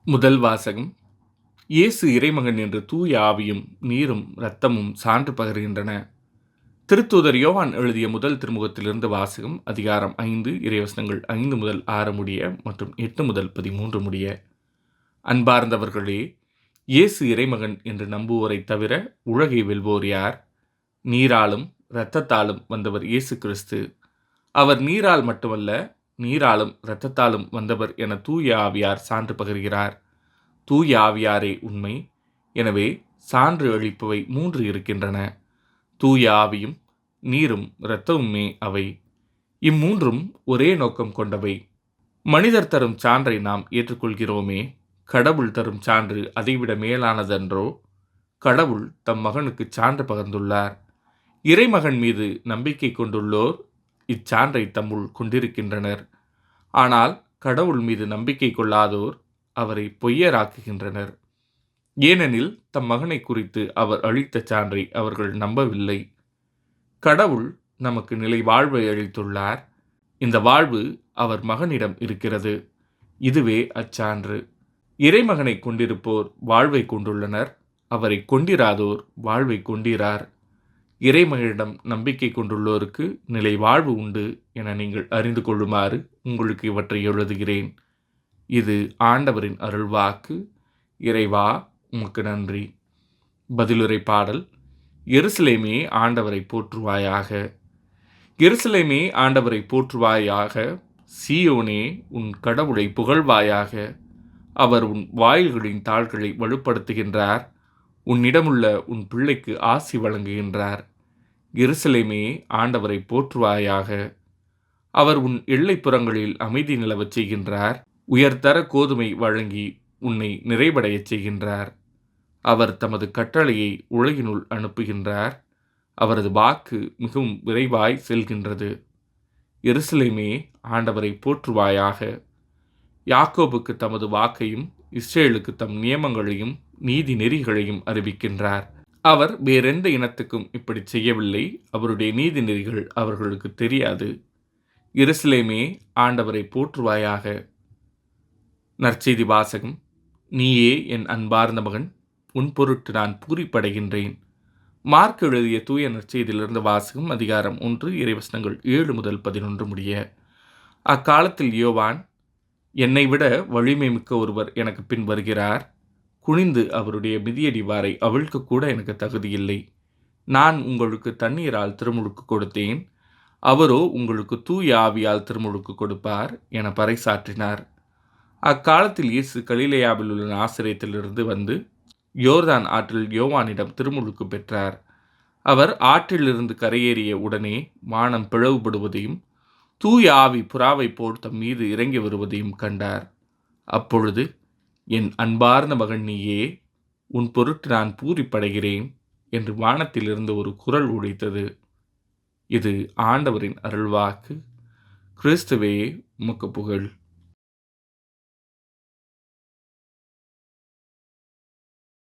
முதல் வாசகம். இயேசு இறைமகன் என்று தூய ஆவியும் நீரும் இரத்தமும் சான்று பகர்கின்றன. திருத்தூதர் யோவான் எழுதிய முதல் திருமுகத்திலிருந்து வாசகம். அதிகாரம் 5 இறைவசனங்கள் 5 முதல் 6 முடிய மற்றும் 8 முதல் 13 முடிய. அன்பார்ந்தவர்களே, இயேசு இறைமகன் என்று நம்புவோரை தவிர உலகை வெல்வோர் யார்? நீராலும் இரத்தத்தாலும் வந்தவர் இயேசு கிறிஸ்து. அவர் நீரால் மட்டுமல்ல, நீராலும் இரத்தத்தாலும் வந்தவர் என தூய ஆவியார் சான்று பகர்கிறார். தூய ஆவியாரே உண்மை. எனவே சான்று அளிப்பவை 3 இருக்கின்றன. தூய ஆவியும் நீரும் இரத்தமுமே அவை. இம்மூன்றும் ஒரே நோக்கம் கொண்டவை. மனிதர் தரும் சான்றை நாம் ஏற்றுக்கொள்கிறோமே, கடவுள் தரும் சான்று அதைவிட மேலானதன்றோ? கடவுள் தம் மகனுக்கு சான்று பகர்ந்துள்ளார். இறைமகன் மீது நம்பிக்கை கொண்டுள்ளோர் இச்சான்றை தம்முள் கொண்டிருக்கின்றனர். ஆனால் கடவுள் மீது நம்பிக்கை கொள்ளாதோர் அவரை பொய்யராக்குகின்றனர். ஏனெனில் தம் மகனை குறித்து அவர் அளித்த சான்றை அவர்கள் நம்பவில்லை. கடவுள் நமக்கு நிலை வாழ்வை அளித்துள்ளார். இந்த வாழ்வு அவர் மகனிடம் இருக்கிறது. இதுவே அச்சான்று. இறைமகனை கொண்டிருப்போர் வாழ்வை கொண்டுள்ளனர். அவரை கொண்டிராதோர் வாழ்வை கொண்டிரார். இறைமகனிடம் நம்பிக்கை கொண்டுள்ளோருக்கு நிலை வாழ்வு உண்டு என நீங்கள் அறிந்து கொள்ளுமாறு உங்களுக்கு இவற்றை எழுதுகிறேன். இது ஆண்டவரின் அருள்வாக்கு. இறைவா, உமக்கு நன்றி. பதிலுரை பாடல். எருசலேமே ஆண்டவரை போற்றுவாயாக. எருசலேமே ஆண்டவரை போற்றுவாயாக. சீயோனே உன் கடவுளை புகழ்வாயாக. அவர் உன் வாயில்களின் தாள்களை வலுப்படுத்துகின்றார். உன்னிடமுள்ள உன் பிள்ளைக்கு ஆசி வழங்குகின்றார். எருசலேமே ஆண்டவரை போற்றுவாயாக. அவர் உன் எல்லைப்புறங்களில் அமைதி நிலவச் செய்கின்றார். உயர்தர கோதுமை வழங்கி உன்னை நிறைவடையச் செய்கின்றார். அவர் தமது கட்டளையை உலகினுள் அனுப்புகின்றார். அவரது வாக்கு மிகவும் விரைவாய் செல்கின்றது. எருசலேமே ஆண்டவரை போற்றுவாயாக. யாக்கோபுக்கு தமது வாக்கையும் இஸ்ரேலுக்கு தம் நியமங்களையும் நீதி நெறிகளையும் அறிவிக்கின்றார். அவர் வேறெந்த இனத்துக்கும் இப்படி செய்யவில்லை. அவருடைய நீதி நெறிகள் அவர்களுக்கு தெரியாது. எருசலேமே ஆண்டவரை போற்றுவாயாக. நற்செய்தி வாசகம். நீயே என் அன்பார்ந்த மகன், உன் பொருட்டு நான் பூரிப்படைகின்றேன். மார்க் எழுதிய தூய நற்செய்தியிலிருந்து வாசகம். அதிகாரம் 1 இறைவசனங்கள் 7 முதல் 11 முடிய. அக்காலத்தில் யோவான், என்னை விட வலிமை மிக்க ஒருவர் எனக்கு பின் வருகிறார். குனிந்து அவருடைய மிதியடி வாரை அவிழ்க்க கூட எனக்கு தகுதியில்லை. நான் உங்களுக்கு தண்ணீரால் திருமுழுக்கு கொடுத்தேன். அவரோ உங்களுக்கு தூய ஆவியால் திருமுழுக்கு கொடுப்பார் என பறைசாற்றினார். அக்காலத்தில் இயேசு கலிலேயாவில் உள்ள நாசரேத்திலிருந்து வந்து யோர்தான் ஆற்றில் யோவானிடம் திருமுழுக்கு பெற்றார். அவர் ஆற்றிலிருந்து கரையேறிய உடனே வானம் பிளவுபடுவதையும் தூய ஆவி புறாவை போல் தம் மீது இறங்கி வருவதையும் கண்டார். அப்பொழுது, என் அன்பார்ந்த மகன் நீயே, உன் பொருட்டு நான் பூரிப்படைகிறேன் என்று வானத்திலிருந்து ஒரு குரல் ஒலித்தது. இது ஆண்டவரின் அருள்வாக்கு. கிறிஸ்துவே, உமக்கு புகழ்.